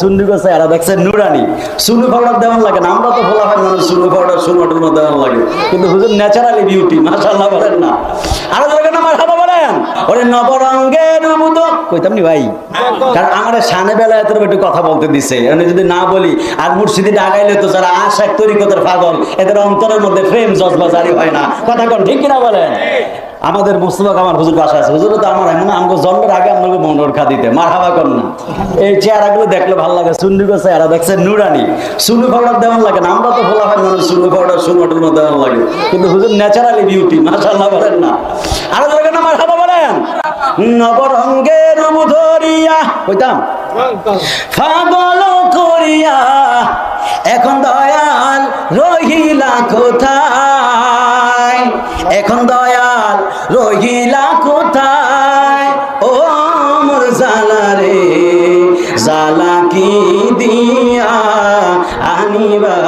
সুন্নি গোছা এরা দেখছে নুরানি সুনু পাউডার দেওয়ার লাগে না। আমরা তো বলা হয় মানুষ সুনু পাউডার সুনো দেওয়ার লাগে, কিন্তু হুজুর ন্যাচারালি বিউটি, মাশাআল্লাহ বলেন না? আরো ধরে না মারহাবা বলেন। ওরে নবরঙ্গের রুবুদ কইতাম নি ভাই, কারণ আমার শানে বেলা এত একটু কথা বলতে দিছে, আমি যদি না বলি আর মুর্শিদি ডাগাইলে তো যারা আশাক তরিকতের পাগল এদের অন্তরের মধ্যে প্রেম জজবা জারি হয় না। কথা কোন ঠিক কিনা বলেন? আমাদের মুস্তফা কামাল হুজুর বাসা আছে, হুজুর তো আমার এমন আমাকে জন্মের আগে আপনাকে মনোর খা দিতে মারহাবা কর না। এই চেহারাগুলো দেখলে ভালো লাগে, সুন্নি গোছা এরা দেখছে নুরানি সুনু পাউডার দেওয়ার লাগে না। আমরা তো বলা হয় মানুষ সুনু পাউডার সুনো দেওয়ার লাগে, কিন্তু হুজুর ন্যাচারালি বিউটি, মাশাআল্লাহ বলেন না? আরো ধরে না মারহাবা বলেন। নবরঙ্গের ধরিয়া কইতাম পাগল করিয়া এখন দয়াল রহিলা কোথায়, এখন দয়াল রহিলা কোথায়, ও মোর জালা রে জালা কি দিয়া আনিবা।